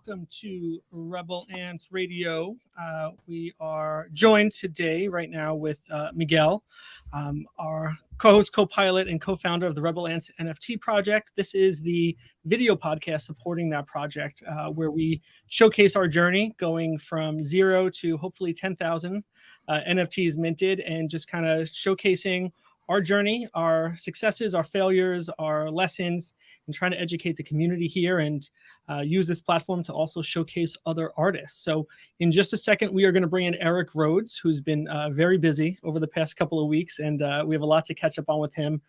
welcome to Rebel Ants Radio. We are joined today, right now, with Miguel, our co-host, co-pilot, and co-founder of the Rebel Ants NFT project. This is the video podcast supporting that project, where we showcase our journey going from 0 to hopefully 10,000 NFTs minted, and just kind of showcasing our journey, our successes, our failures, our lessons, and trying to educate the community here and use this platform to also showcase other artists. So in just a second, we are going to bring in Eric Rhodes, who's been very busy over the past couple of weeks, and we have a lot to catch up on with him.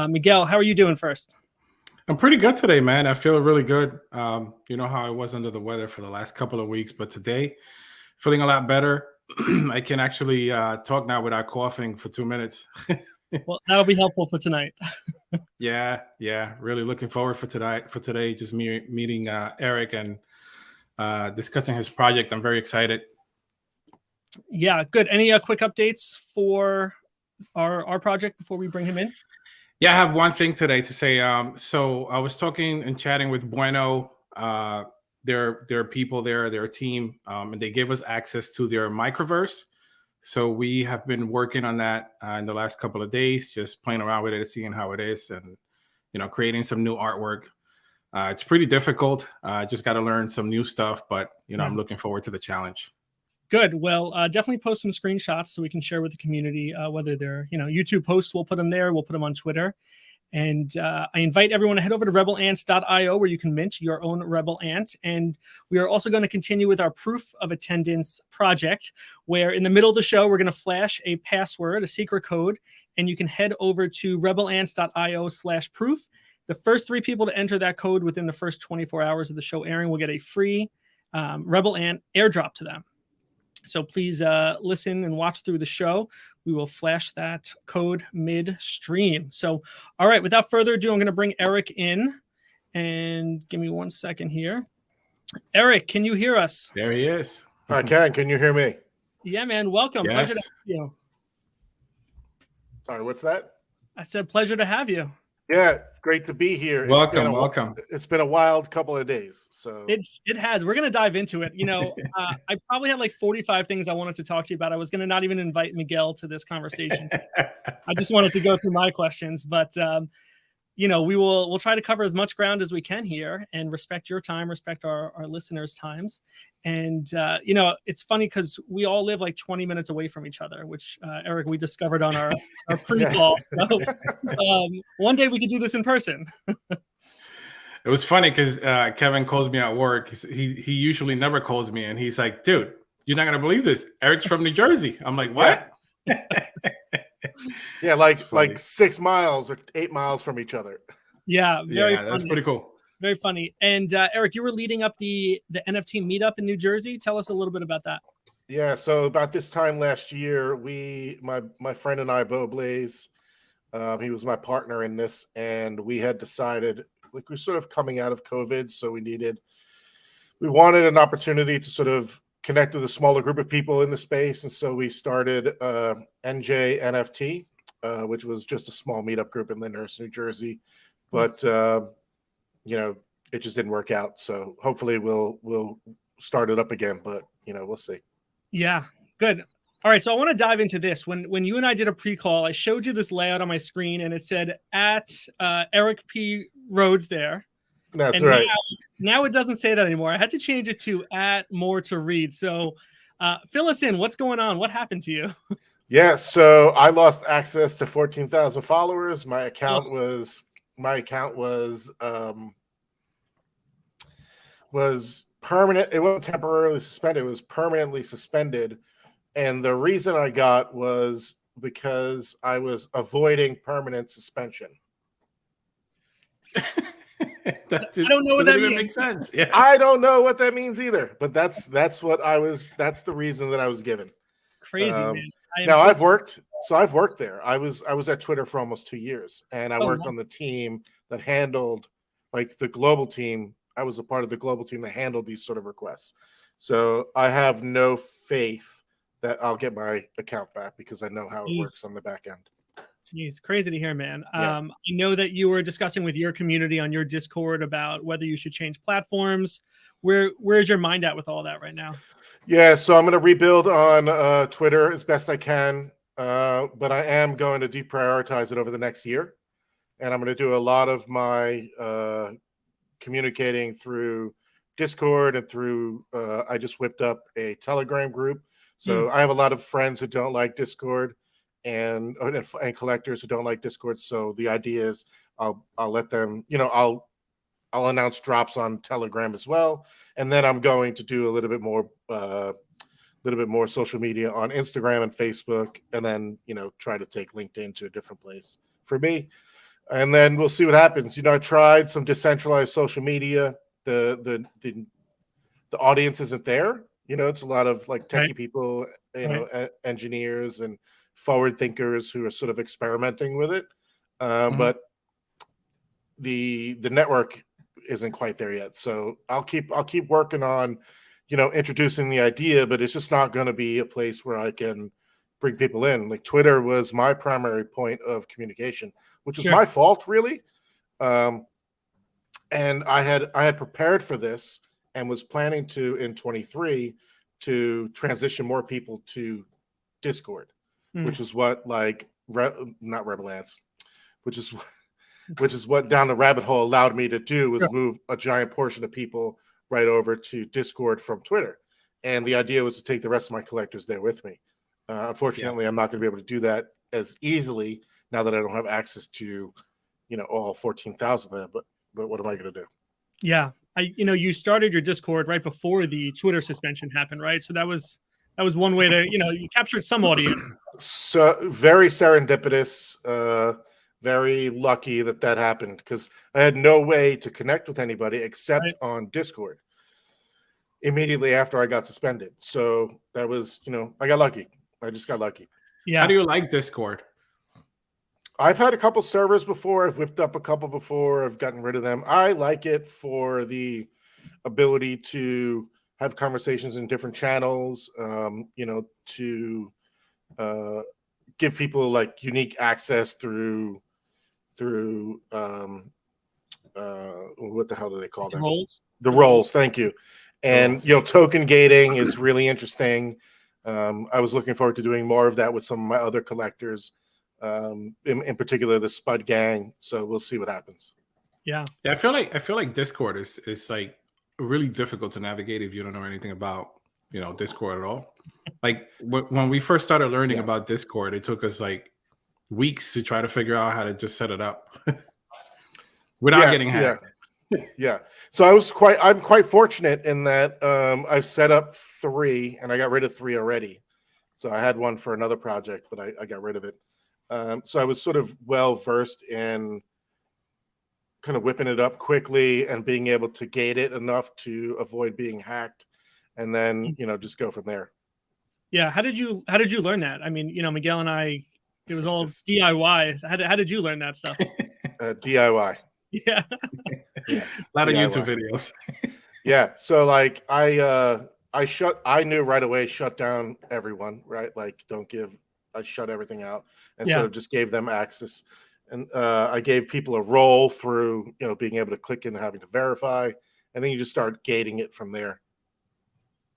Miguel, how are you doing first? I'm pretty good today, man. I feel really good. You know how I was under the weather for the last couple of weeks, but today, feeling a lot better. I can actually talk now without coughing for 2 minutes. Well, that'll be helpful for tonight. Yeah. Really looking forward for today. Just meeting Eric and discussing his project. I'm very excited. Yeah, good. Any quick updates for our project before we bring him in? Yeah, I have one thing today to say. So I was talking and chatting with Bueno. There are people there, their team, and they gave us access to their microverse. So we have been working on that in the last couple of days, just playing around with it, seeing how it is, and creating some new artwork. It's pretty difficult. Just got to learn some new stuff, but I'm looking forward to the challenge. Good. Well, definitely post some screenshots so we can share with the community, whether they're YouTube posts. We'll put them there. We'll put them on Twitter. And I invite everyone to head over to rebelants.io, where you can mint your own Rebel Ant. And we are also going to continue with our proof of attendance project, where in the middle of the show, we're going to flash a password, a secret code, and you can head over to rebelants.io/proof. The first 3 people to enter that code within the first 24 hours of the show airing will get a free Rebel Ant airdrop to them. So please listen and watch through the show. We will flash that code midstream. So, all right, without further ado, I'm going to bring Eric in. And give me 1 second here. Eric, can you hear us? There he is. I can. Can you hear me? Yeah, man. Welcome. Yes. Pleasure to have you. Sorry, what's that? I said pleasure to have you. Yeah, great to be here. Welcome. It's been a wild couple of days. So it has. We're going to dive into it. I probably had like 45 things I wanted to talk to you about. I was going to not even invite Miguel to this conversation. I just wanted to go through my questions, but we'll try to cover as much ground as we can here and respect your time, respect our listeners' times. And, it's funny because we all live like 20 minutes away from each other, which, Eric, we discovered on our pre-call. So one day we could do this in person. It was funny because Kevin calls me at work. He usually never calls me, and he's like, dude, you're not going to believe this. Eric's from New Jersey. I'm like, what? Yeah, like 6 miles or 8 miles from each other. Yeah, that's pretty cool. Very funny. And Eric, you were leading up the NFT meetup in New Jersey. Tell us a little bit about that. Yeah, so about this time last year, my friend and I, Bo Blaze, he was my partner in this, and we had decided, like, we're sort of coming out of COVID, so we wanted an opportunity to sort of connect with a smaller group of people in the space, and so we started NJ NFT, which was just a small meetup group in Lyndhurst, New Jersey, but it just didn't work out. So hopefully we'll start it up again, but we'll see. Yeah, good. All right, so I want to dive into this. When you and I did a pre-call, I showed you this layout on my screen, and it said at Eric P. Rhodes there. That's and right. Now it doesn't say that anymore. I had to change it to at more to read. So fill us in. What's going on? What happened to you? Yeah, so I lost access to 14,000 followers. My account was permanent. It wasn't temporarily suspended. It was permanently suspended. And the reason I got was because I was avoiding permanent suspension. I don't know what that means. Makes sense. Yeah. I don't know what that means either, but that's the reason that I was given. Crazy, man. Now I've worked there. I was at Twitter for almost 2 years, and I worked on the team that handled, like, the global team. I was a part of the global team that handled these sort of requests. So I have no faith that I'll get my account back because I know how it works on the back end. Jeez, crazy to hear, man. Yeah. I know that you were discussing with your community on your Discord about whether you should change platforms. where's your mind at with all that right now? Yeah, so I'm going to rebuild on Twitter as best I can, but I am going to deprioritize it over the next year, and I'm going to do a lot of my communicating through Discord and through. I just whipped up a Telegram group, so I have a lot of friends who don't like Discord, and collectors who don't like Discord. So the idea is I'll let them, I'll announce drops on Telegram as well, and then I'm going to do a little bit more social media on Instagram and Facebook, and then try to take LinkedIn to a different place for me, and then we'll see what happens. I tried some decentralized social media. The audience isn't there. It's a lot of like techie people, engineers and forward thinkers who are sort of experimenting with it, but the network isn't quite there yet. So I'll keep working on, introducing the idea, but it's just not going to be a place where I can bring people in. Like Twitter was my primary point of communication, which is my fault, really. And I had prepared for this and was planning to in 23 to transition more people to Discord, which is what not Rebel Ants, which is what Down the Rabbit Hole allowed me to do, was move a giant portion of people right over to Discord from Twitter. And the idea was to take the rest of my collectors there with me. Unfortunately, I'm not going to be able to do that as easily now that I don't have access to, all 14,000 of them. But what am I going to do? Yeah. You started your Discord right before the Twitter suspension happened, right? So that was one way to, you captured some audience. So very serendipitous, very lucky that happened, because I had no way to connect with anybody except on Discord immediately after I got suspended. So that was, I got lucky. I just got lucky. Yeah. How do you like Discord? I've had a couple servers before. I've whipped up a couple before. I've gotten rid of them. I like it for the ability to have conversations in different channels, to give people like unique access through what the hell do they call them? Roles. The roles. Thank you. And token gating is really interesting. I was looking forward to doing more of that with some of my other collectors, in particular the Spud Gang. So we'll see what happens. Yeah, I feel like Discord is like really difficult to navigate if you don't know anything about Discord at all. Like when we first started learning about Discord, it took us like weeks to try to figure out how to just set it up without getting hacked. Yeah. So I'm quite fortunate in that I've set up 3 and I got rid of 3 already. So I had one for another project, but I got rid of it. So I was sort of well versed in kind of whipping it up quickly and being able to gate it enough to avoid being hacked, and then just go from there. Yeah. How did you learn that? I mean, Miguel and I, it was all DIY. How did you learn that stuff? DIY. Yeah. A lot of YouTube videos. Yeah. So like I knew right away, shut down everyone, right? Like I shut everything out and sort of just gave them access. And I gave people a role through, being able to click in and having to verify. And then you just start gating it from there.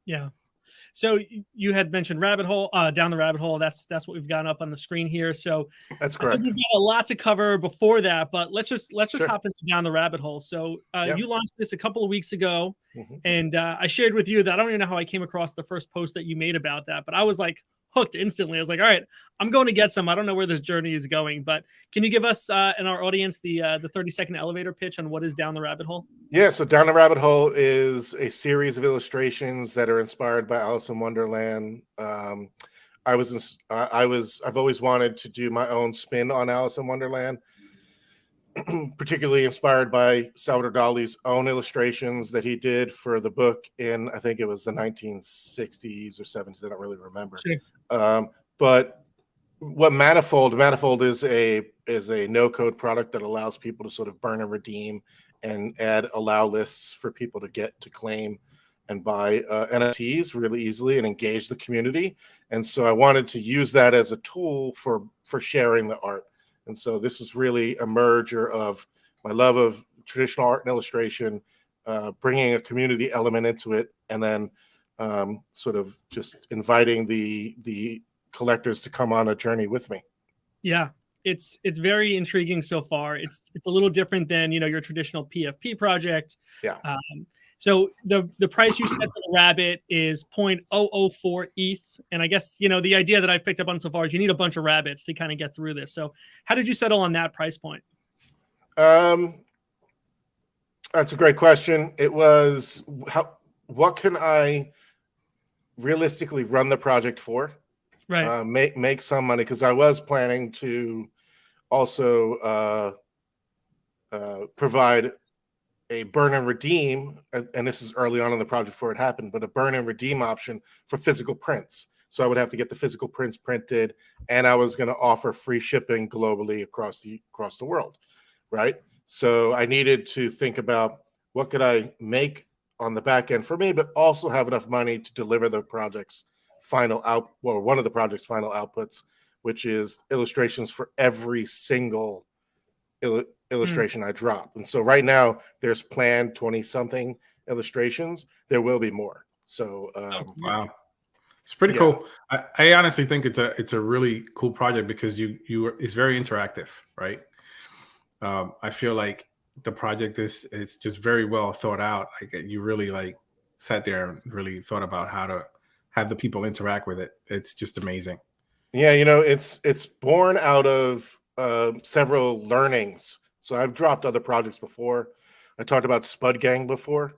Yeah. So you had mentioned rabbit hole, down the rabbit hole. That's what we've got up on the screen here. So that's correct. We've got a lot to cover before that, but let's just hop into down the rabbit hole. So you launched this a couple of weeks ago, and I shared with you that I don't even know how I came across the first post that you made about that, but I was like hooked instantly. I was like, all right, I'm going to get some. I don't know where this journey is going, but can you give us and our audience the 30-second elevator pitch on what is Down the Rabbit Hole? Yeah, so Down the Rabbit Hole is a series of illustrations that are inspired by Alice in Wonderland. I've always wanted to do my own spin on Alice in Wonderland, particularly inspired by Salvador Dali's own illustrations that he did for the book in, I think it was the 1960s or 70s. I don't really remember. Sure. But what Manifold is a no-code product that allows people to sort of burn and redeem and add allow lists for people to get to claim and buy NFTs really easily and engage the community. And so I wanted to use that as a tool for sharing the art. And so this is really a merger of my love of traditional art and illustration bringing a community element into it, and then sort of just inviting the collectors to come on a journey with me. Yeah, it's very intriguing so far. It's a little different than your traditional PFP project. Yeah. So the price you set for the rabbit is 0.004 ETH, and I guess the idea that I've picked up on so far is you need a bunch of rabbits to kind of get through this. So how did you settle on that price point? That's a great question. It was what can I realistically run the project for? Right. Make some money, because I was planning to also provide a burn and redeem, and this is early on in the project before it happened, but a burn and redeem option for physical prints. So I would have to get the physical prints printed, and I was going to offer free shipping globally across the world, right? So I needed to think about what could I make on the back end for me, but also have enough money to deliver the project's final one of the project's final outputs, which is illustrations for every single illustration I drop. And so right now there's planned 20 something illustrations. There will be more. So wow, it's pretty cool. I honestly think it's a really cool project because it's very interactive, right? I feel like the project is just very well thought out. Like you really sat there and really thought about how to have the people interact with it. It's just amazing. Yeah, it's born out of several learnings. So I've dropped other projects before. I talked about Spud Gang before,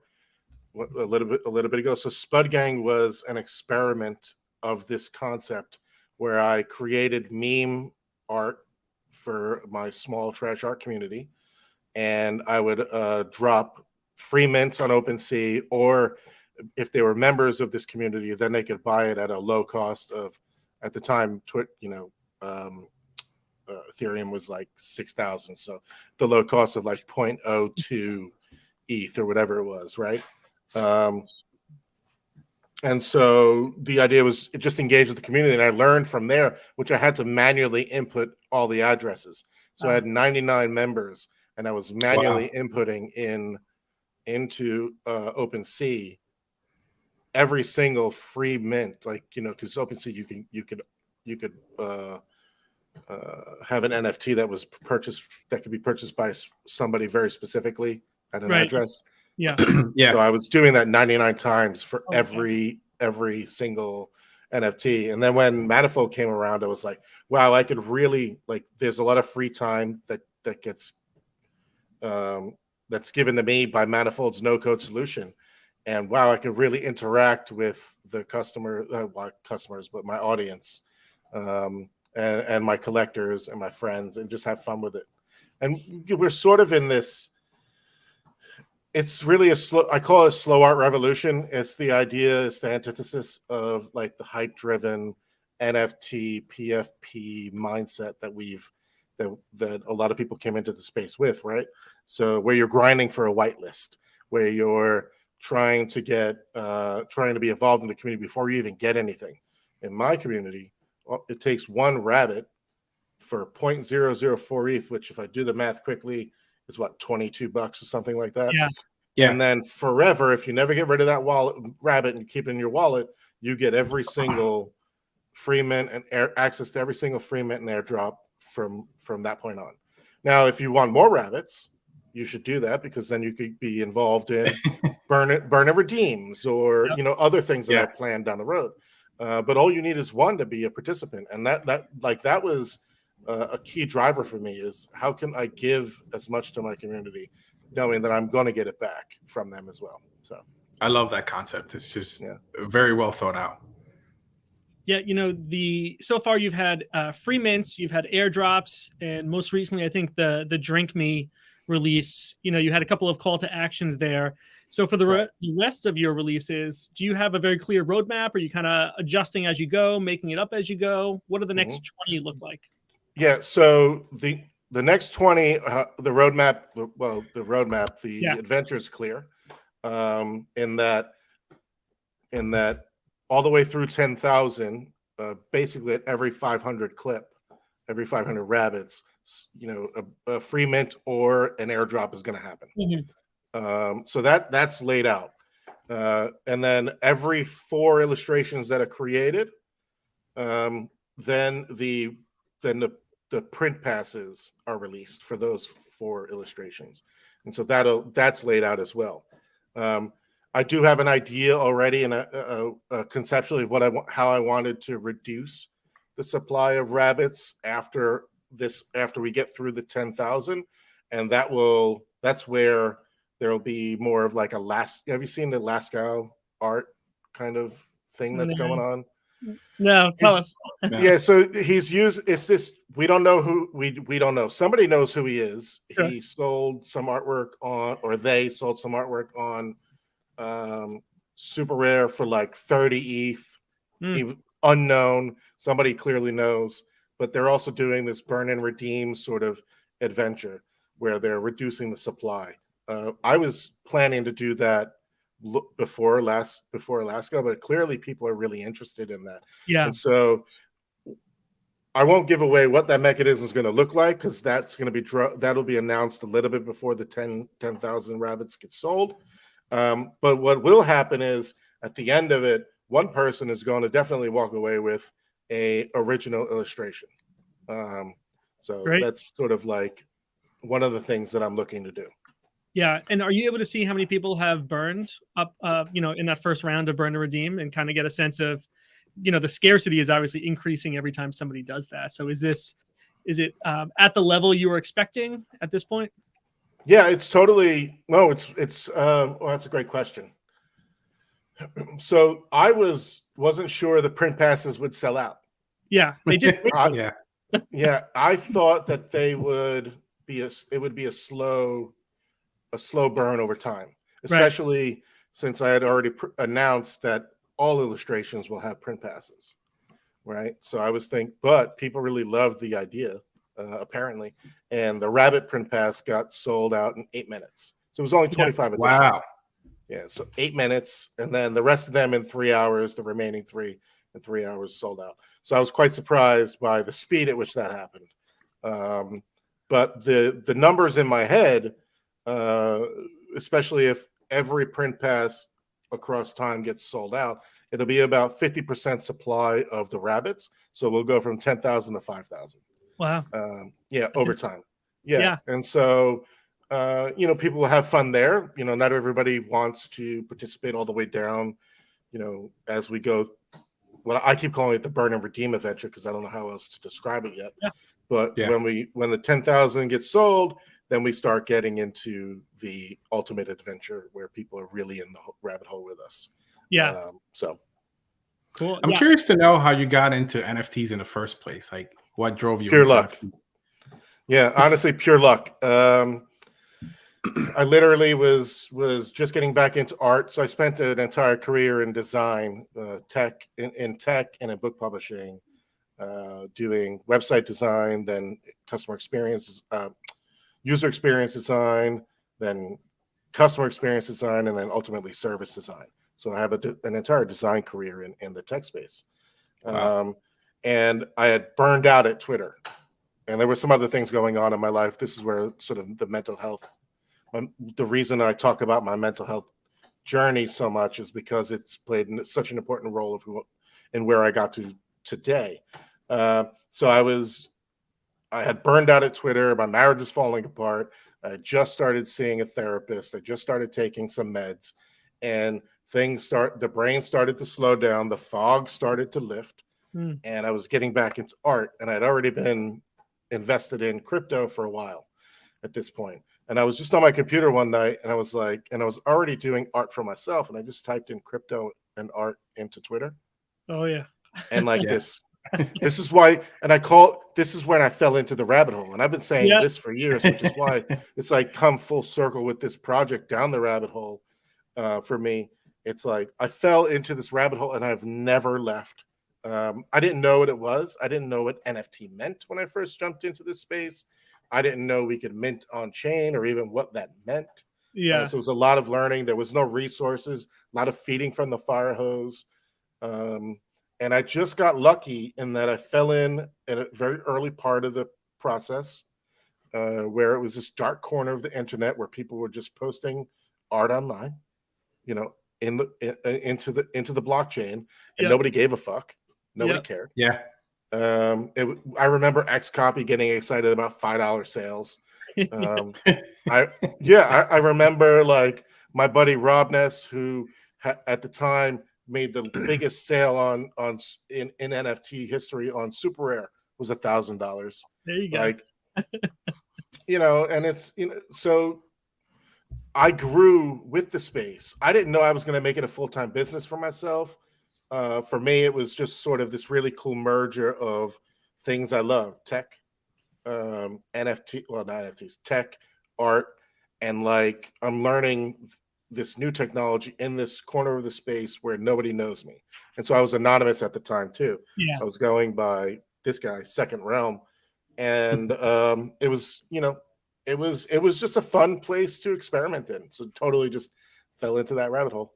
a little bit ago. So Spud Gang was an experiment of this concept where I created meme art for my small trash art community, and I would drop free mints on OpenSea, or if they were members of this community, then they could buy it at a low cost of, at the time, Ethereum was like 6,000, so the low cost of like 0.02 ETH or whatever it was, right? And so the idea was just engage with the community, and I learned from there, which I had to manually input all the addresses. So I had 99 members, and I was manually inputting into OpenSea every single free mint, because OpenSea you could have an NFT that was purchased, that could be purchased by somebody very specifically at an address. Yeah. Yeah. So I was doing that 99 times for every single NFT. And then when Manifold came around, I was like, wow, I could really, there's a lot of free time that gets that's given to me by Manifold's no-code solution. And wow, I could really interact with the customers, but my audience, and my collectors and my friends, and just have fun with it. And we're sort of in this, it's really I call it a slow art revolution. It's the antithesis of the hype-driven NFT, PFP mindset that a lot of people came into the space with, right? So where you're grinding for a whitelist, where you're trying to be involved in the community before you even get anything. In my community, it takes one rabbit for 0.004 ETH, which if I do the math quickly is what, $22 or something like that. Yeah. And then forever, if you never get rid of that rabbit and keep it in your wallet, you get every single free mint and access to every single free mint and airdrop from that point on. Now, if you want more rabbits, you should do that, because then you could be involved in burn and redeems, or other things that are planned down the road. But all you need is one to be a participant, and that was a key driver for me, is how can I give as much to my community, knowing that I'm going to get it back from them as well. So I love that concept. It's just very well thought out. Yeah, so far you've had free mints, you've had airdrops, and most recently I think the Drink Me release, you had a couple of call to actions there. So for the rest of your releases, do you have a very clear roadmap? Are you kind of adjusting as you go, making it up as you go? What do the next 20 look like? Yeah, so the next 20, the roadmap, the adventure is clear, in that all the way through 10,000, basically at every 500 clip, every 500 rabbits, a free mint or an airdrop is going to happen. So that's laid out. And then every 4 illustrations that are created, then the print passes are released for those 4 illustrations, and so that's laid out as well. I do have an idea already and conceptually of how I wanted to reduce the supply of rabbits after we get through the 10,000, and that's where there'll be more of like have you seen the Lascaux art kind of thing that's going on? No, tell us. Yeah, so we don't know who we don't know. Somebody knows who he is. Sure. He sold some artwork or they sold some artwork on Super Rare for like 30 ETH. Unknown. Somebody clearly knows, but they're also doing this burn and redeem sort of adventure where they're reducing the supply. I was planning to do that before Alaska, but clearly people are really interested in that. Yeah. And so I won't give away what that mechanism is going to look like, because that'll be announced a little bit before the 10,000 rabbits get sold. But what will happen is at the end of it, one person is going to definitely walk away with a original illustration. So Great. That's sort of like one of the things that I'm looking to do. Yeah, and are you able to see how many people have burned up, in that first round of burn and redeem, and kind of get a sense of, the scarcity is obviously increasing every time somebody does that. So is it at the level you were expecting at this point? Yeah, it's totally no. It's well, that's a great question. So I wasn't sure the print passes would sell out. Yeah, they did. Yeah, I thought that it would be a slow burn over time, especially since I had already announced that all illustrations will have print passes, right? So I was thinking, but people really loved the idea, apparently, and the rabbit print pass got sold out in 8 minutes. So it was only 25 editions. Wow. Yeah, so 8 minutes, and then the rest of them in 3 hours. The remaining 3 in 3 hours sold out. So I was quite surprised by the speed at which that happened. But the numbers in my head, especially if every print pass across time gets sold out, it'll be about 50% supply of the rabbits. So we'll go from 10,000 to 5,000. Wow. Over time. Yeah. And so, people will have fun there. Not everybody wants to participate all the way down, as we go. Well, I keep calling it the burn and redeem adventure because I don't know how else to describe it yet. Yeah. But when the 10,000 gets sold, then we start getting into the ultimate adventure where people are really in the rabbit hole with us. Yeah. So cool. I'm curious to know how you got into NFTs in the first place. Like, what drove you? Pure into luck. NFTs? Yeah, honestly, pure luck. I literally was just getting back into art. So I spent an entire career in design, tech and in book publishing, doing website design, then customer experiences, user experience design, then customer experience design, and then ultimately service design. So I have an entire design career in the tech space. Wow. And I had burned out at Twitter, and there were some other things going on in my life. This is where sort of the mental health, the reason I talk about my mental health journey so much is because it's played such an important role in where I got to today. So I had burned out at Twitter. My marriage was falling apart. I just started seeing a therapist. I just started taking some meds, and the brain started to slow down. The fog started to lift, and I was getting back into art, and I'd already been invested in crypto for a while at this point. And I was just on my computer one night, and I was already doing art for myself, and I just typed in crypto and art into Twitter. Oh yeah. And this is when I fell into the rabbit hole. And I've been saying this for years, which is why it's like come full circle with this project down the rabbit hole. For me, it's like I fell into this rabbit hole and I've never left. I didn't know what it was. I didn't know what NFT meant when I first jumped into this space. I didn't know we could mint on chain or even what that meant. Yeah. So it was a lot of learning. There was no resources, a lot of feeding from the fire hose. And I just got lucky in that I fell in at a very early part of the process, where it was this dark corner of the internet where people were just posting art online, you know, into the blockchain, and Yep. nobody gave a fuck. Nobody Yep. cared. Yeah. I remember Xcopy getting excited about $5 sales. I remember like my buddy Rob Ness, who at the time made the biggest sale in NFT history on Super Rare, was $1,000. There you go. Like, you know, and it's, you know, so I grew with the space. I didn't know I was going to make it a full-time business for myself. For me, it was just sort of this really cool merger of things I love: tech, NFT, well, not NFTs, tech, art, and like I'm learning this new technology in this corner of the space where nobody knows me. And so I was anonymous at the time too. Yeah. I was going by this guy, Second Realm, and it was, you know, it was just a fun place to experiment in. So totally just fell into that rabbit hole.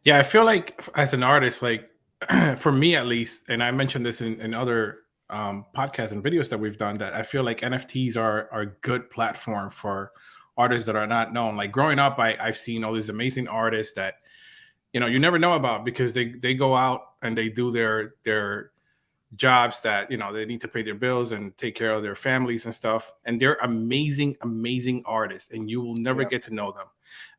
Yeah, I feel like as an artist, like for me at least, and I mentioned this in other podcasts and videos that we've done, that I feel like NFTs are a good platform for artists that are not known. Like growing up, I've seen all these amazing artists that, you know, you never know about because they go out and they do their jobs that, you know, they need to pay their bills and take care of their families and stuff. And they're amazing artists, and you will never get to know them.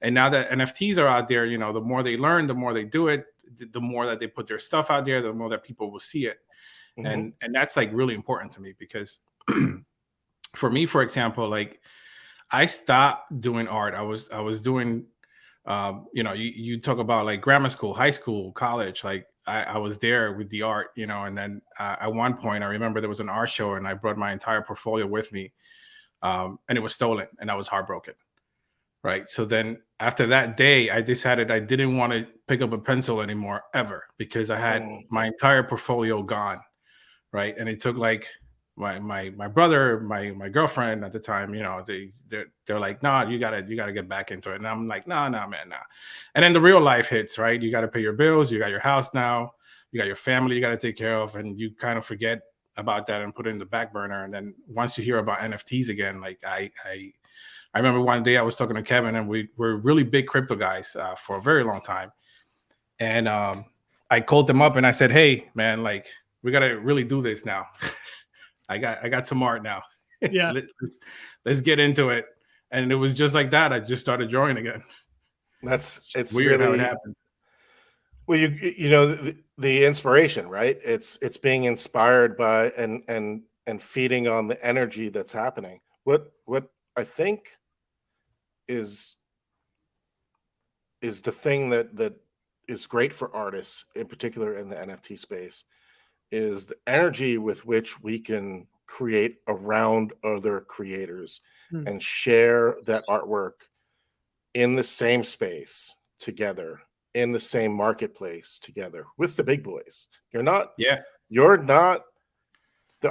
And now that NFTs are out there, you know, the more they learn, the more they do it, the more that they put their stuff out there, the more that people will see it. And that's like really important to me because for me, for example, like I stopped doing art. I was doing, you know, you talk about like grammar school, high school, college, like I was there with the art, you know, and then at one point I remember there was an art show and I brought my entire portfolio with me, and it was stolen, and I was heartbroken. Right. So then after that day, I decided I didn't want to pick up a pencil anymore ever because I had my entire portfolio gone. Right. And it took like my brother, my girlfriend at the time, you know, they're like, nah, you gotta get back into it. And I'm like, nah, man, nah. And then the real life hits, right? You got to pay your bills. You got your house now. You got your family you got to take care of. And you kind of forget about that and put it in the back burner. And then once you hear about NFTs again, like I remember one day I was talking to Kevin, and we were really big crypto guys for a very long time. And I called them up and I said, hey, man, like we got to really do this now. I got some art now. Yeah. let's get into it. And it was just like that. I just started drawing again. It's weird really, how it happens. Well, you know, the inspiration, right? It's being inspired by and feeding on the energy that's happening. What I think is the thing that is great for artists, in particular in the NFT space, is the energy with which we can create around other creators and share that artwork in the same space together, in the same marketplace together with the big boys. You're not the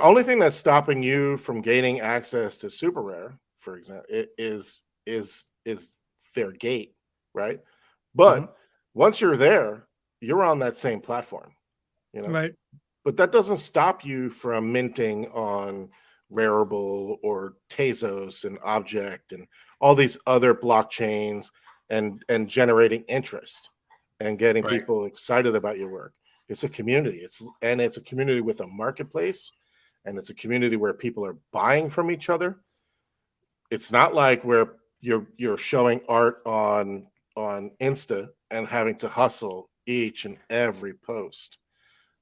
only thing that's stopping you from gaining access to Super Rare, for example, is their gate, right? But once you're there, you're on that same platform, you know. Right. But that doesn't stop you from minting on Rarible or Tezos and Object and all these other blockchains and generating interest and getting people excited about your work. It's a community. It's a community with a marketplace, and it's a community where people are buying from each other. It's not like where you're showing art on Insta and having to hustle each and every post.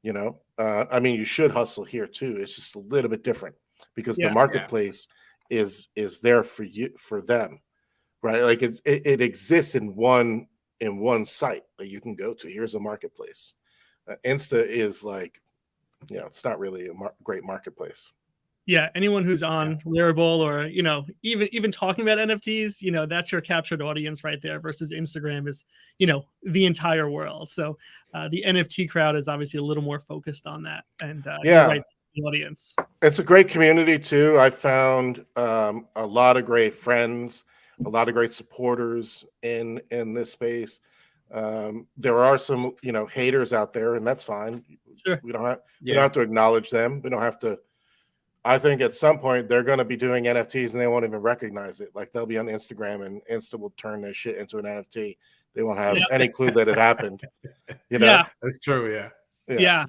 You know, I mean, you should hustle here too. It's just a little bit different because the marketplace is there for you, for them, right? Like it exists in one site that you can go to. Here's a marketplace. Insta is like, you know, it's not really a great marketplace. Yeah, anyone who's on Rarible or, you know, even talking about NFTs, you know, that's your captured audience right there, versus Instagram is, you know, the entire world. So the NFT crowd is obviously a little more focused on that. And you're right, the audience. It's a great community too. I found a lot of great friends, a lot of great supporters in this space. There are some, you know, haters out there, and that's fine. Sure. We don't have to acknowledge them. We don't have to I think at some point they're going to be doing NFTs and they won't even recognize it. Like they'll be on Instagram and Insta will turn their shit into an NFT. They won't have any clue that it happened. You know? Yeah, That's true. Yeah. yeah.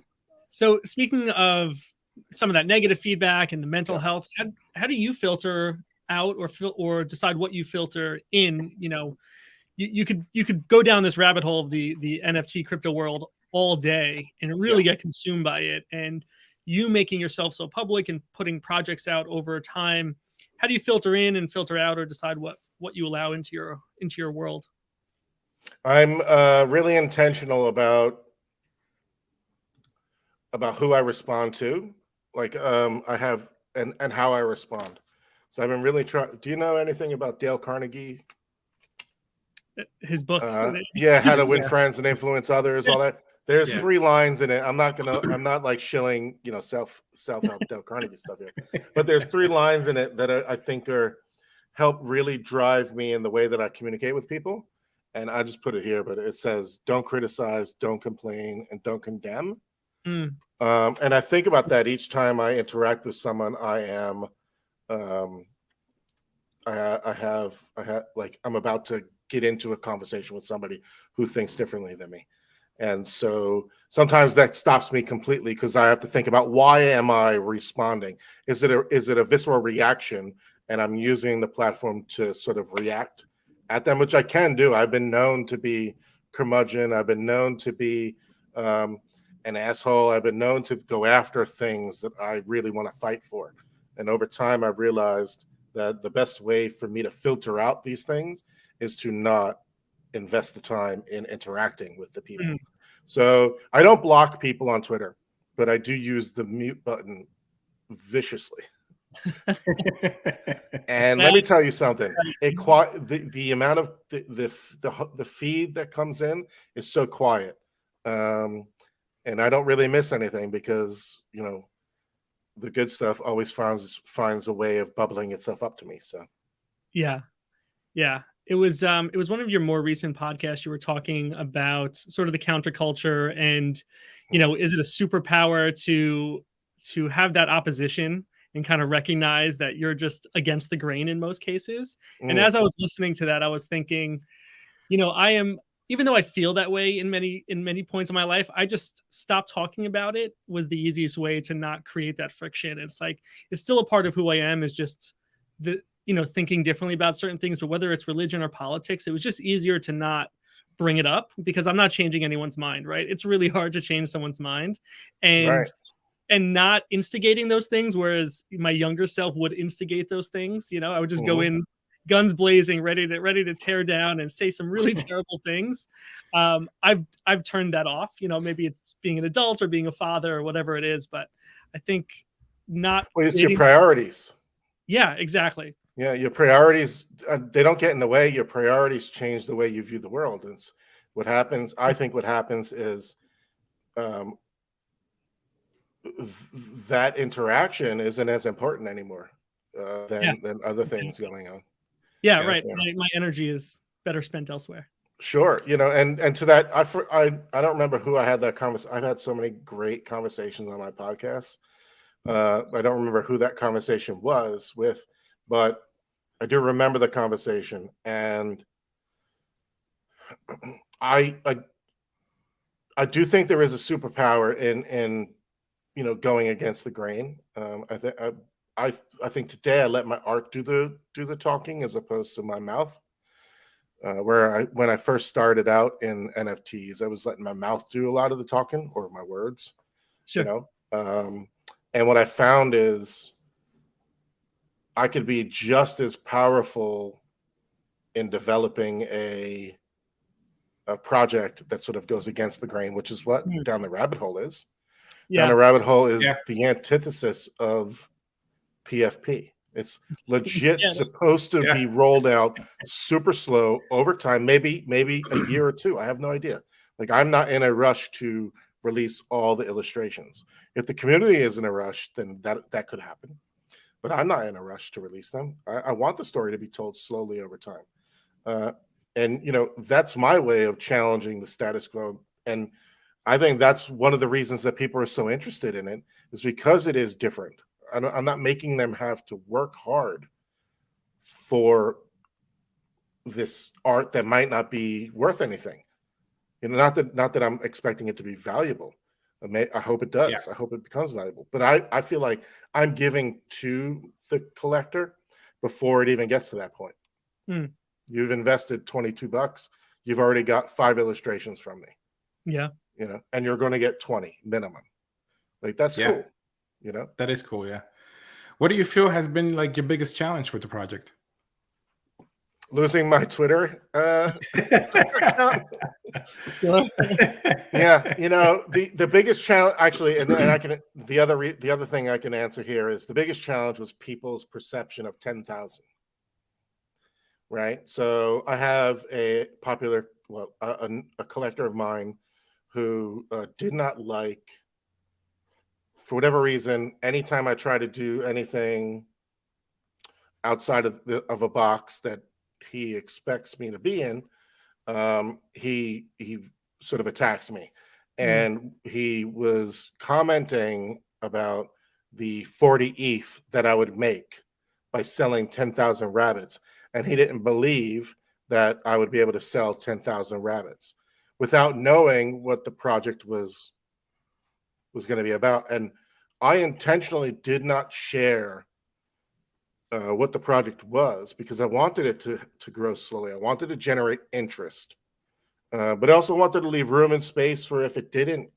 So speaking of some of that negative feedback and the mental health, how do you filter out or decide what you filter in? You know, you could go down this rabbit hole of the NFT crypto world all day and really get consumed by it. And you making yourself so public and putting projects out over time, how do you filter in and filter out, or decide what you allow into your world? I'm really intentional about who I respond to, like I have and how I respond. So I've been really trying. Do you know anything about Dale Carnegie? His book, How to Win Friends and Influence Others, all that. There's 3 lines in it. I'm not like shilling, self-help Dale Carnegie stuff here, but there's 3 lines in it that I think help really drive me in the way that I communicate with people. And I just put it here, but it says, don't criticize, don't complain, and don't condemn. And I think about that each time I interact with someone. I am, I have like, I'm about to get into a conversation with somebody who thinks differently than me. And so sometimes that stops me completely because I have to think about, why am I responding? Is it a visceral reaction? And I'm using the platform to sort of react at them, which I can do. I've been known to be curmudgeon. I've been known to be an asshole. I've been known to go after things that I really want to fight for. And over time, I've realized that the best way for me to filter out these things is to not invest the time in interacting with the people. So I don't block people on Twitter, but I do use the mute button viciously. And let me tell you something. The amount of the feed that comes in is so quiet. And I don't really miss anything because, the good stuff always finds a way of bubbling itself up to me. So yeah. It was one of your more recent podcasts. You were talking about sort of the counterculture and, is it a superpower to have that opposition and kind of recognize that you're just against the grain in most cases. And as I was listening to that, I was thinking, even though I feel that way in many points of my life, I just stopped talking about it was the easiest way to not create that friction. It's like, it's still a part of who I am, is just thinking differently about certain things, but whether it's religion or politics, it was just easier to not bring it up because I'm not changing anyone's mind, right? It's really hard to change someone's mind and not instigating those things. Whereas my younger self would instigate those things. I would just go in guns blazing, ready to tear down and say some really terrible things. I've turned that off. Maybe it's being an adult or being a father or whatever it is, but I think not. Well, it's your priorities. Yeah, exactly. Yeah, your priorities, they don't get in the way. Your priorities change the way you view the world. It's what happens. I think what happens is that interaction isn't as important anymore than other things going on. Yeah, right. My energy is better spent elsewhere. Sure. And to that, I don't remember who I had that conversation. I've had so many great conversations on my podcast. I don't remember who that conversation was with, but I do remember the conversation. And I do think there is a superpower in going against the grain. I think today I let my art do the talking as opposed to my mouth. When I first started out in NFTs, I was letting my mouth do a lot of the talking, or my words. Sure. And what I found is I could be just as powerful in developing a project that sort of goes against the grain, which is what Down the Rabbit Hole is. Down the Rabbit Hole is the antithesis of PFP. It's legit supposed to be rolled out super slow over time, maybe a year or two. I have no idea. Like, I'm not in a rush to release all the illustrations. If the community is in a rush, then that could happen. But I'm not in a rush to release them. I want the story to be told slowly over time. And that's my way of challenging the status quo. And I think that's one of the reasons that people are so interested in it, is because it is different. I'm not making them have to work hard for this art that might not be worth anything. Not that I'm expecting it to be valuable. I hope it does. Yeah. I hope it becomes valuable. But I feel like I'm giving to the collector before it even gets to that point. You've invested $22. You've already got 5 illustrations from me. Yeah. And you're going to get 20 minimum. Like, that's cool. That is cool. Yeah. What do you feel has been like your biggest challenge with the project? Losing my Twitter account. Yeah, the biggest challenge, actually, and I can the other thing I can answer here is the biggest challenge was people's perception of 10,000. Right. So I have a popular, a collector of mine who did not like, for whatever reason, anytime I try to do anything outside of a box that he expects me to be in, he sort of attacks me. And he was commenting about the 40 ETH that I would make by selling 10,000 rabbits. And he didn't believe that I would be able to sell 10,000 rabbits without knowing what the project was going to be about. And I intentionally did not share what the project was because I wanted it to grow slowly. I wanted to generate interest, but I also wanted to leave room and space for if it didn't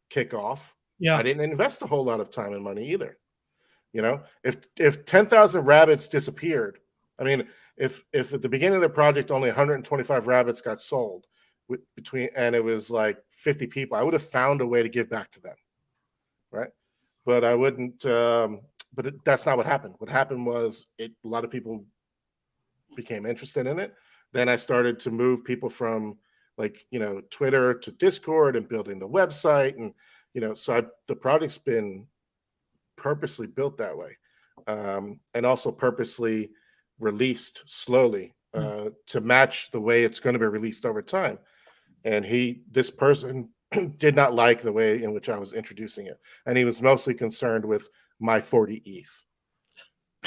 kick off. Yeah. I didn't invest a whole lot of time and money either. If 10,000 rabbits disappeared, I mean, if at the beginning of the project only 125 rabbits got sold and it was like 50 people, I would have found a way to give back to them, right? But I wouldn't. That's not what happened. What happened was a lot of people became interested in it. Then I started to move people from Twitter to Discord and building the website, and the project's been purposely built that way, and also purposely released slowly to match the way it's going to be released over time. And this person did not like the way in which I was introducing it, and he was mostly concerned with my 40 ETH.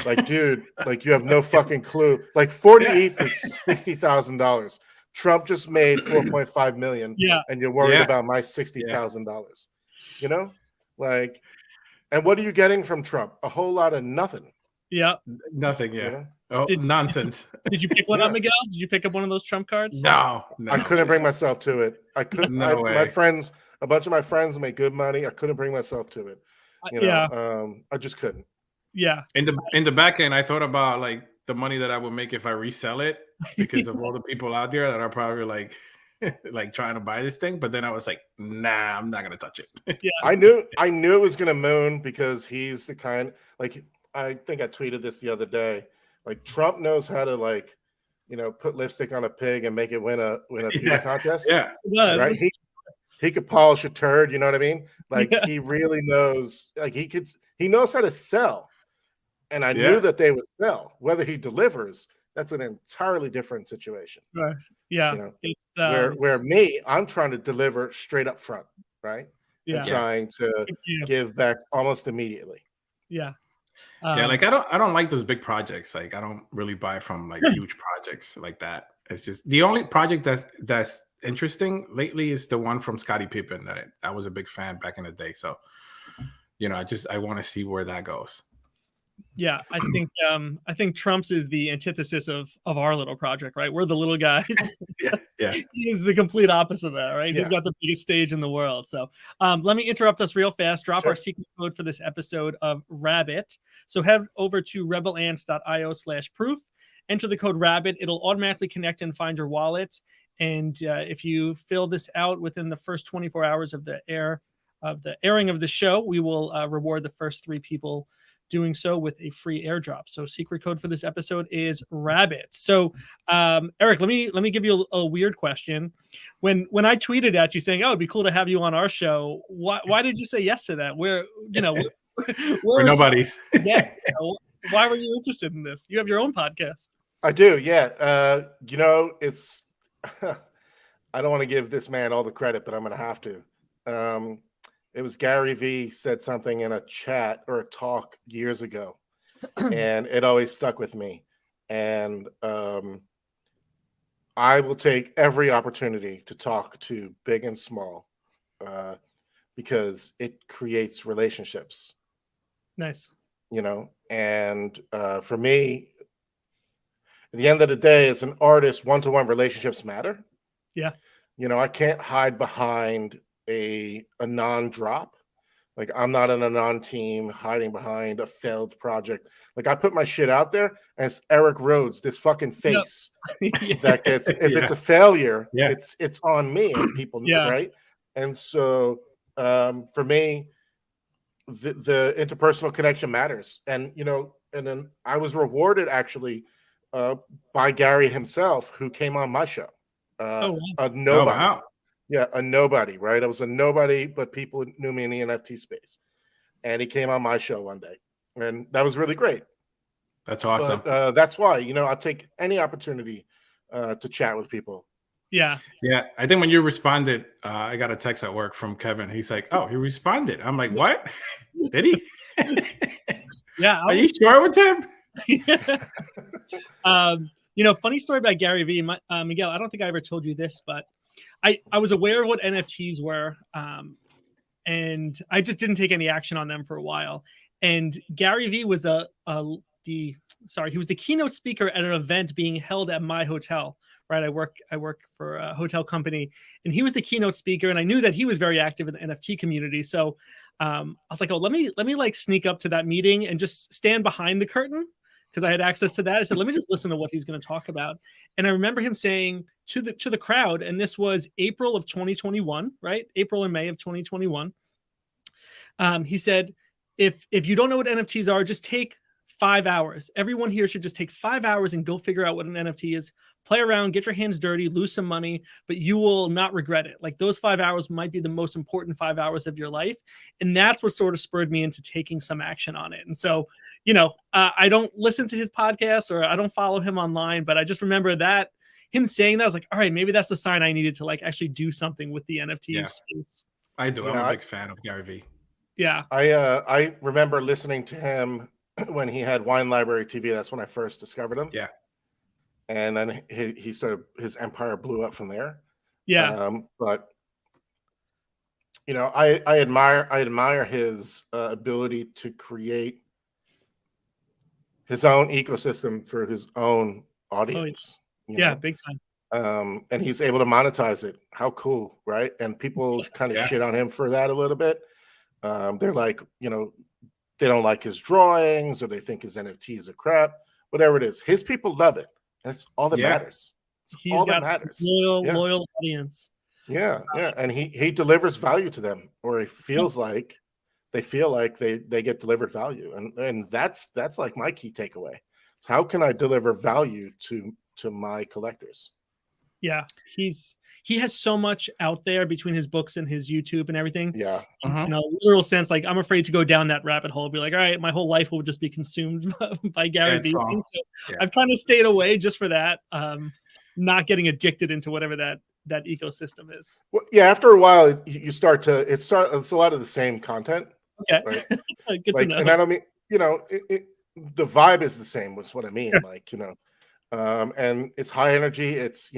Like, dude, like, you have no fucking clue. Like, 40 ETH is $60,000. Trump just made 4.5 million, and you're worried about my $60,000. Like, and what are you getting from Trump? A whole lot of nothing. Yeah. Nothing. Yeah. Nonsense. Did you pick one up, Miguel? Did you pick up one of those Trump cards? No. I couldn't bring myself to it. I couldn't. My friends, a bunch of my friends make good money. I couldn't bring myself to it. I just couldn't. Yeah. In the back end, I thought about like the money that I would make if I resell it because of all the people out there that are probably like trying to buy this thing. But then I was like, nah, I'm not gonna touch it. Yeah. I knew it was gonna moon because he's the kind, like, I think I tweeted this the other day. Like, Trump knows how to put lipstick on a pig and make it win a beauty contest. Yeah. Right. He could polish a turd. You know what I mean? Like, he really knows. Like, he knows how to sell. And I knew that they would sell. Whether he delivers, that's an entirely different situation. Right. Yeah. It's where me, I'm trying to deliver straight up front, right? Yeah. And trying to give back almost immediately. Yeah. Like, I don't like those big projects. Like, I don't really buy from like huge projects like that. It's just the only project that's interesting lately is the one from Scottie Pippen that I was a big fan back in the day. So, I want to see where that goes. Yeah, I think Trump's is the antithesis of our little project, right? We're the little guys. Yeah. He is the complete opposite of that, right? He's got the biggest stage in the world. So let me interrupt us real fast. Drop our secret code for this episode of Rabbit. So head over to rebelants.io/proof. Enter the code Rabbit. It'll automatically connect and find your wallet. And if you fill this out within the first 24 hours of the airing of the show, we will reward the first 3 people doing so with a free airdrop. So secret code for this episode is Rabbit. So Eric, let me give you a weird question. When I tweeted at you saying, "Oh, it'd be cool to have you on our show," why did you say yes to that? We're nobody's. Why were you interested in this? You have your own podcast. I do, yeah. It's I don't want to give this man all the credit, but I'm going to have to. It was Gary V said something in a chat or a talk years ago, and it always stuck with me. And I will take every opportunity to talk to big and small, uh, because it creates relationships, Nice. And for me, at the end of the day, as an artist, one-to-one relationships matter. Yeah. I can't hide behind a non-drop. Like, I'm not in a non-team hiding behind a failed project. Like, I put my shit out there, and it's Eric Rhodes, this fucking Yep. face Yeah. that gets, if Yeah. it's a failure, Yeah. it's on me, and people, Yeah. right? And so for me, the interpersonal connection matters. And and then I was rewarded actually by Gary himself, who came on my show. Oh, wow. A Oh, nobody. wow. Yeah, a nobody, right? I was a nobody, but people knew me in the NFT space. And he came on my show one day, and that was really great. That's awesome. But that's why, I'll take any opportunity to chat with people. Yeah. Yeah, I think when you responded, I got a text at work from Kevin. He's like, "Oh, he responded." I'm like, "What? Did he? Yeah. Are you sure with him?" Funny story about Gary V. Miguel, I don't think I ever told you this, but I was aware of what NFTs were, and I just didn't take any action on them for a while. And Gary V was he was the keynote speaker at an event being held at my hotel. Right, I work for a hotel company, and he was the keynote speaker, and I knew that he was very active in the NFT community. So I was like, oh, let me like sneak up to that meeting and just stand behind the curtain, because I had access to that. I said, let me just listen to what he's going to talk about. And I remember him saying to the crowd, and this was April of 2021, right? April and May of 2021. He said, if you don't know what NFTs are, just take 5 hours. Everyone here should just take 5 hours and go figure out what an NFT is. Play around, get your hands dirty, lose some money, but you will not regret it. Like, those 5 hours might be the most important 5 hours of your life. And that's what sort of spurred me into taking some action on it. And so, I don't listen to his podcast, or I don't follow him online, but I just remember that him saying that, I was like, all right, maybe that's the sign I needed to like actually do something with the NFT space. I do. Yeah, I'm a big fan of Gary V. Yeah. I remember listening to him when he had Wine Library TV. That's when I first discovered him. Yeah. And then he started, his empire blew up from there. Yeah. But I admire his ability to create his own ecosystem for his own audience. Yeah, big time. And he's able to monetize it. How cool, right? And people kind of shit on him for that a little bit. They're like, they don't like his drawings, or they think his NFTs are crap. Whatever it is, his people love it. That's all that matters. He's all got that matters. Loyal audience. Yeah, and he delivers value to them, or he feels like they feel like they get delivered value, and that's like my key takeaway. How can I deliver value to my collectors? Yeah, he has so much out there between his books and his YouTube and everything. Yeah, in a literal sense, like, I'm afraid to go down that rabbit hole. Be like, all right, my whole life will just be consumed by Gary Vee. So I've kind of stayed away just for that, not getting addicted into whatever that ecosystem is. Well, yeah, after a while, you start to it's a lot of the same content. Okay, right? Good to know. And I don't mean, the vibe is the same. Was what I mean. Like, and it's high energy. It's,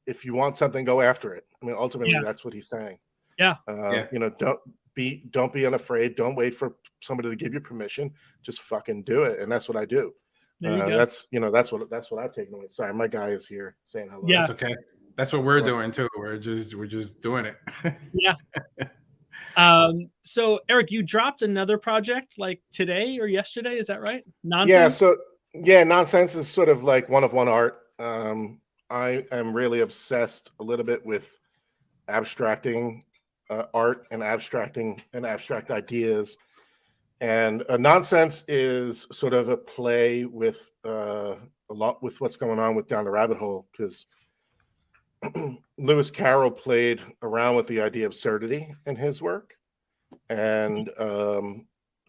if you want something, go after it. I mean, ultimately, that's what he's saying. Yeah. Don't be unafraid. Don't wait for somebody to give you permission. Just fucking do it. And that's what I do. That's what I've taken away. Sorry, my guy is here saying hello. Yeah, That's okay. That's what we're doing too. We're just doing it. Yeah. So Eric, you dropped another project like today or yesterday, is that right? Nonsense? Nonsense is sort of like one of one art. I am really obsessed a little bit with abstracting art and abstract ideas. And Nonsense is sort of a play with a lot with what's going on with Down the Rabbit Hole, because Lewis Carroll played around with the idea of absurdity in his work. And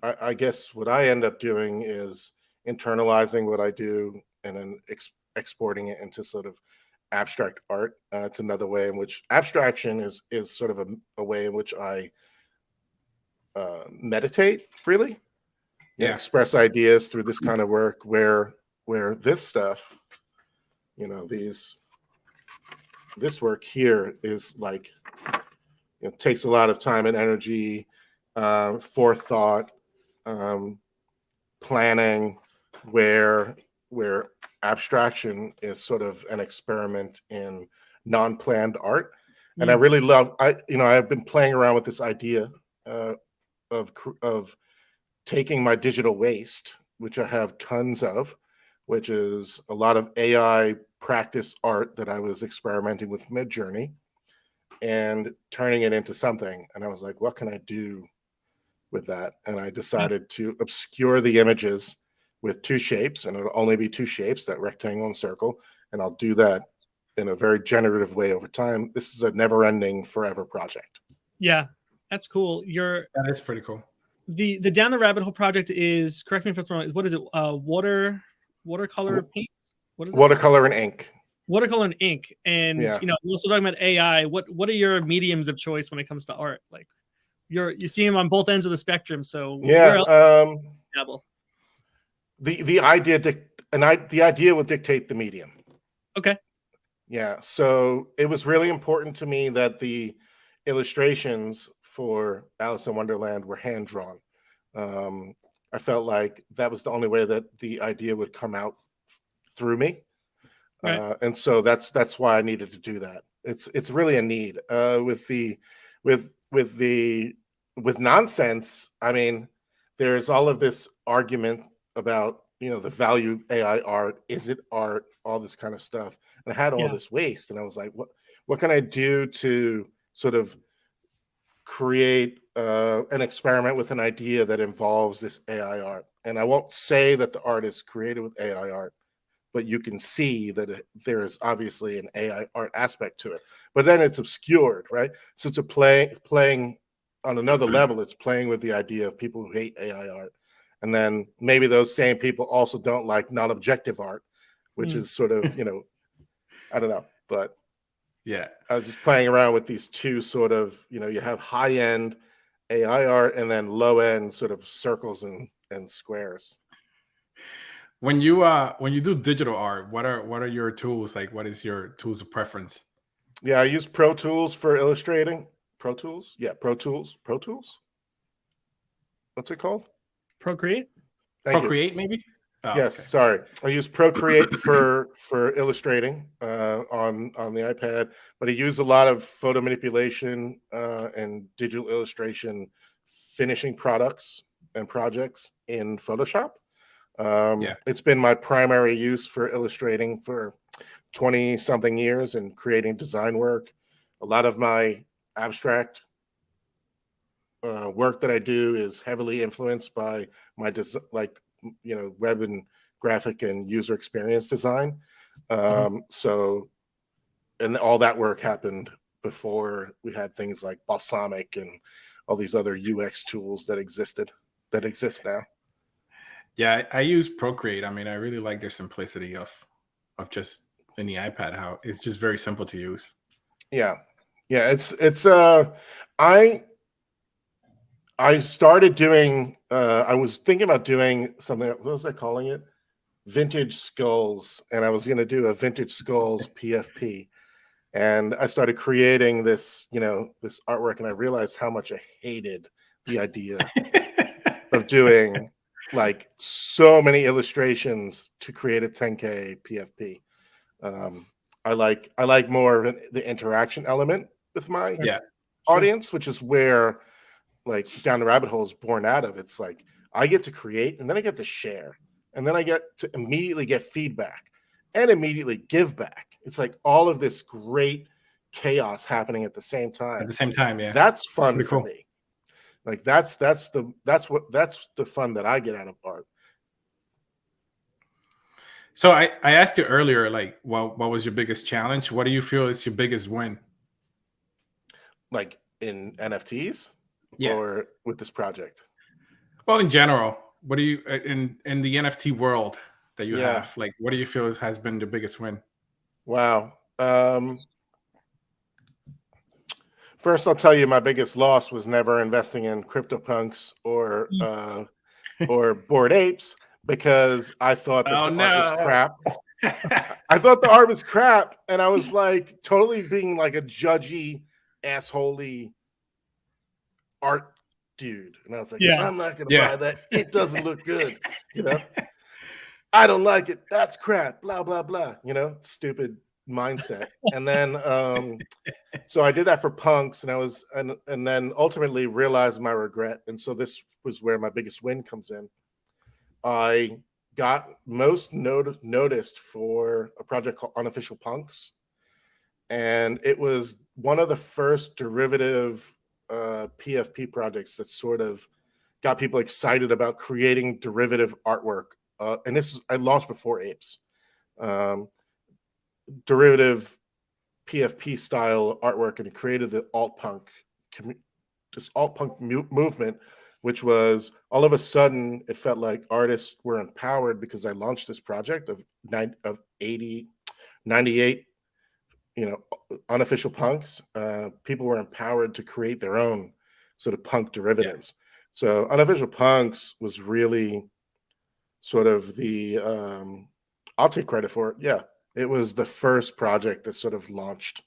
I guess what I end up doing is internalizing what I do and then exporting it into sort of abstract art. It's another way in which abstraction is sort of a way in which I meditate, really. Yeah. Express ideas through this kind of work, where this stuff, this work here is like, takes a lot of time and energy, forethought, planning, where abstraction is sort of an experiment in non-planned art. And I really love, I've been playing around with this idea of taking my digital waste, which I have tons of, which is a lot of AI practice art that I was experimenting with Midjourney, and turning it into something. And I was like, what can I do with that? And I decided to obscure the images with two shapes, and it'll only be two shapes, that rectangle and circle. And I'll do that in a very generative way over time. This is a never-ending, forever project. Yeah, that's cool. That is pretty cool. The Down the Rabbit Hole project is, correct me if it's wrong, what is it? Watercolor paint? What is it? Watercolor and ink. Watercolor and ink. And Yeah. we're also talking about AI. What are your mediums of choice when it comes to art? Like, you see them on both ends of the spectrum. So yeah, the idea will dictate the medium. Okay. Yeah, so it was really important to me that the illustrations for Alice in Wonderland were hand drawn. I felt like that was the only way that the idea would come out through me, right. And so that's why I needed to do that. It's really a need. With nonsense, I mean, there's all of this argument about, the value of AI art. Is it art? All this kind of stuff. And I had all this waste, and I was like, what can I do to sort of create an experiment with an idea that involves this AI art? And I won't say that the art is created with AI art, but you can see that there is obviously an AI art aspect to it. But then it's obscured, right? So it's playing on another level. It's playing with the idea of people who hate AI art. And then maybe those same people also don't like non-objective art, which is sort of, I don't know. But yeah, I was just playing around with these two sort of, you have high-end AI art and then low-end sort of circles and squares. When you do digital art, what are your tools? Like, what is your tools of preference? Yeah, I use Pro Tools for illustrating. Pro Tools? Yeah, Pro Tools. Pro Tools? What's it called? Procreate? Procreate, maybe? Oh, yes, okay. Sorry. I use Procreate for illustrating on the iPad, but I use a lot of photo manipulation and digital illustration finishing products and projects in Photoshop. It's been my primary use for illustrating for 20-something years and creating design work. A lot of my abstract work that I do is heavily influenced by my web and graphic and user experience design. So, and all that work happened before we had things like Balsamic and all these other UX tools that exist now. Yeah, I use Procreate. I mean, I really like their simplicity of just in the iPad, how it's just very simple to use. Yeah. I started doing, I was thinking about doing something, what was I calling it? Vintage Skulls. And I was going to do a Vintage Skulls PFP. And I started creating this, this artwork, and I realized how much I hated the idea of doing like so many illustrations to create a 10K PFP. I like more of the interaction element with my audience, which is where like Down the Rabbit Hole is born out of. It's like I get to create, and then I get to share, and then I get to immediately get feedback and immediately give back. It's like all of this great chaos happening at the same time. At the same time, yeah. That's fun for cool. me. Like that's the fun that I get out of art. So I asked you earlier, like, what was your biggest challenge? What do you feel is your biggest win? Like in NFTs? Yeah. Or with this project? Well, in general, what do you in the NFT world that you have? Like, what do you feel has been the biggest win? Wow. First, I'll tell you my biggest loss was never investing in CryptoPunks or Bored Apes because I thought that Oh the art was no. crap. I thought the art was crap, and I was like totally being like a judgy, assholey art dude, and I was like, Yeah. I'm not gonna Yeah. buy that. It doesn't look good, you know. I don't like it. That's crap. Blah blah blah. You know, stupid mindset. And then, so I did that for punks, and I was, and then ultimately realized my regret. And so this was where my biggest win comes in. I got most noticed for a project called Unofficial Punks, and it was one of the first derivative PFP projects that sort of got people excited about creating derivative artwork. And this I launched before Apes. Derivative PFP style artwork, and it created the alt punk, this alt punk movement, which was all of a sudden it felt like artists were empowered because I launched this project of 98, you know, unofficial punks. People were empowered to create their own sort of punk derivatives. So unofficial punks was really sort of the I'll take credit for it. Yeah, it was the first project that sort of launched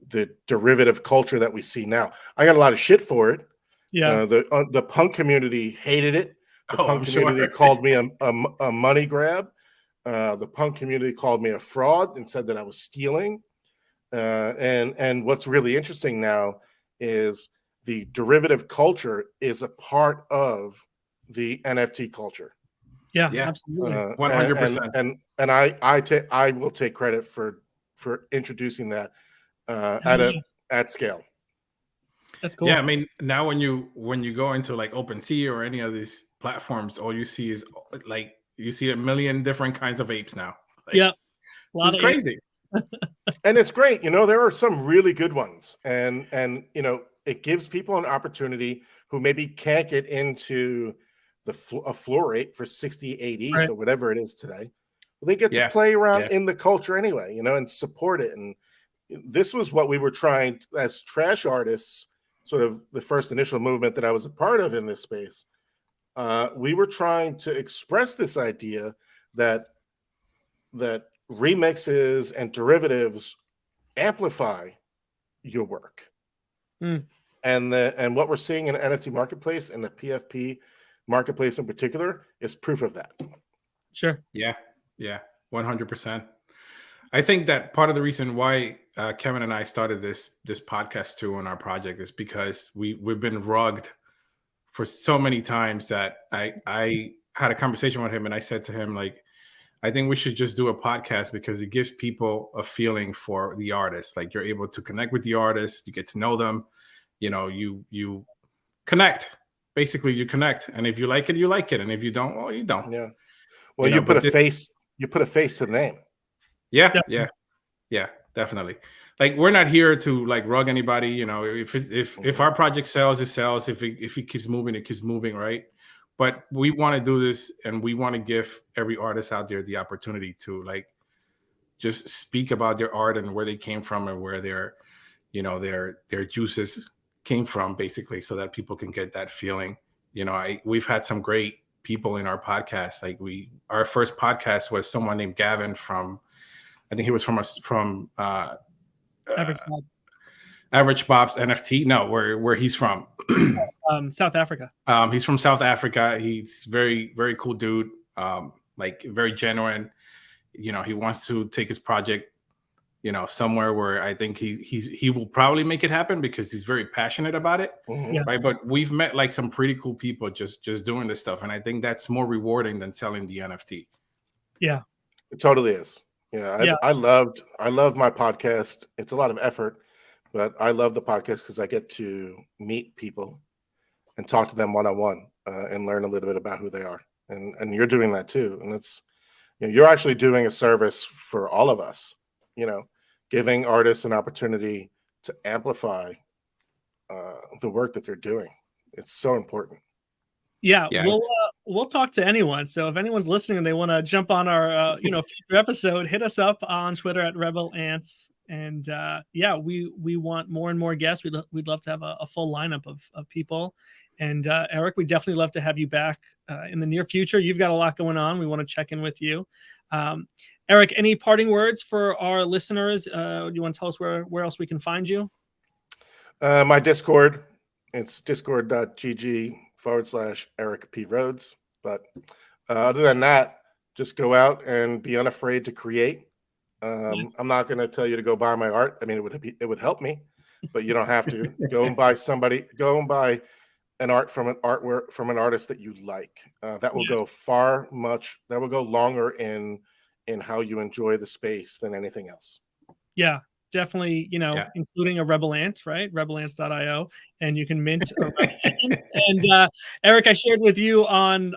the derivative culture that we see now. I got a lot of shit for it. Yeah. The punk community hated it. The punk I'm community sure. called me a money grab. The punk community called me a fraud and said that I was stealing. And what's really interesting now is the derivative culture is a part of the NFT culture. Yeah. Yeah. Absolutely. 100%. And I will take credit for introducing that at scale. That's cool. Yeah, I mean, now when you go into like OpenSea or any of these platforms, all you see is like you see a million different kinds of apes now. Like, Yeah, this is crazy. And it's great, you know. There are some really good ones, and you know, it gives people an opportunity who maybe can't get into a floor ape for 68 ETH Right. or whatever it is today. They get to Yeah. play around Yeah. in the culture anyway, you know, and support it. And this was what we were trying as trash artists, sort of the first initial movement that I was a part of in this space. We were trying to express this idea that remixes and derivatives amplify your work. Mm. And what we're seeing in the NFT marketplace and the PFP marketplace in particular is proof of that. Sure. Yeah. 100%. I think that part of the reason why Kevin and I started this podcast too on our project is because we've been rugged for so many times that I had a conversation with him and I said to him, like, I think we should just do a podcast because it gives people a feeling for the artist. Like, you're able to connect with the artist, you get to know them, you know, you connect. Basically, you connect, and if you like it, you like it, and if you don't, well, you don't. Yeah. Well, you put a face to the name. Yeah, Definitely. yeah, definitely. Like, we're not here to like rug anybody. You know, if our project sells, it sells. If it keeps moving, it keeps moving, right? But we want to do this, and we want to give every artist out there the opportunity to like just speak about their art and where they came from and where their juices came from, basically, so that people can get that feeling. You know, we've had some great people in our podcast. Like our first podcast was someone named Gavin from, I think he was from Average Bob's NFT. No, where he's from. South Africa. He's from South Africa. He's very, very cool dude. Like, very genuine. You know, he wants to take his project, you know, somewhere where I think he will probably make it happen because he's very passionate about it. Mm-hmm. Yeah. Right. But we've met like some pretty cool people just doing this stuff. And I think that's more rewarding than selling the NFT. Yeah. It totally is. Yeah. I love my podcast. It's a lot of effort, but I love the podcast because I get to meet people and talk to them one-on-one and learn a little bit about who they are. And you're doing that too. And it's, you know, you're actually doing a service for all of us, you know, giving artists an opportunity to amplify the work that they're doing. It's so important. Yeah, Yeah, we'll talk to anyone. So if anyone's listening and they want to jump on our future episode, hit us up on Twitter at Rebel Ants And yeah, we want more and more guests. We'd love to have a full lineup of people. And Eric, we'd definitely love to have you back in the near future. You've got a lot going on. We want to check in with you. Eric, any parting words for our listeners? Do you want to tell us where else we can find you? My Discord, it's discord.gg/Eric P. Rhodes. But other than that, just go out and be unafraid to create. Yes. I'm not going to tell you to go buy my art. I mean, it would help me, but you don't have to. Go and buy an art from an artist that you like. That will go that will go longer in how you enjoy the space than anything else. Yeah, definitely, including a Rebel Ant, right? Rebelants.io, and you can mint a Rebel Ant. And Eric, I shared with you on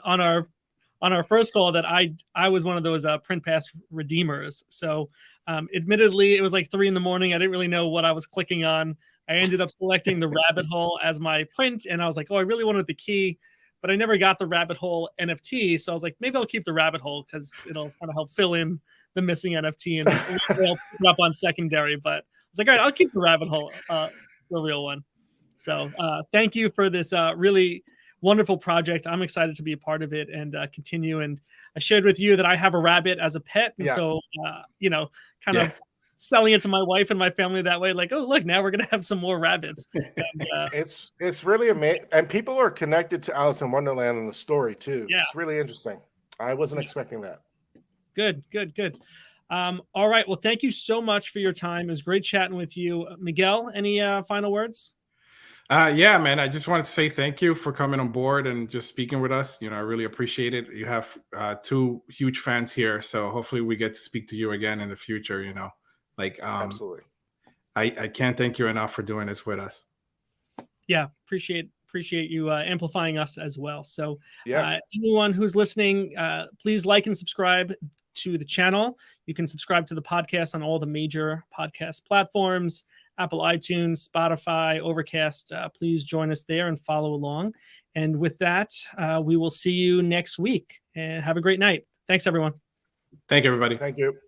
our first call that I was one of those print pass redeemers. So admittedly, it was like 3 a.m. I didn't really know what I was clicking on. I ended up selecting the rabbit hole as my print, and I was like, oh, I really wanted the key, but I never got the rabbit hole NFT. So I was like, maybe I'll keep the rabbit hole because it'll kind of help fill in the missing NFT and it'll put up on secondary. But I was like, all right, I'll keep the rabbit hole, the real one. So thank you for this really wonderful project. I'm excited to be a part of it and continue. And I shared with you that I have a rabbit as a pet. And so, kind of selling it to my wife and my family that way, like, oh, look, now we're going to have some more rabbits. And, it's really amazing. And people are connected to Alice in Wonderland in the story too. Yeah. It's really interesting. I wasn't expecting that. Good. All right. Well, thank you so much for your time. It was great chatting with you. Miguel, any final words? Yeah, man, I just wanted to say thank you for coming on board and just speaking with us. I really appreciate it. You have 2 huge fans here, so hopefully we get to speak to you again in the future. Absolutely. I can't thank you enough for doing this with us. Yeah, appreciate you amplifying us as well. So anyone who's listening, please like and subscribe to the channel. You can subscribe to the podcast on all the major podcast platforms, Apple, iTunes, Spotify, Overcast. Please join us there and follow along. And with that, we will see you next week, and have a great night. Thanks, everyone. Thank you, everybody. Thank you.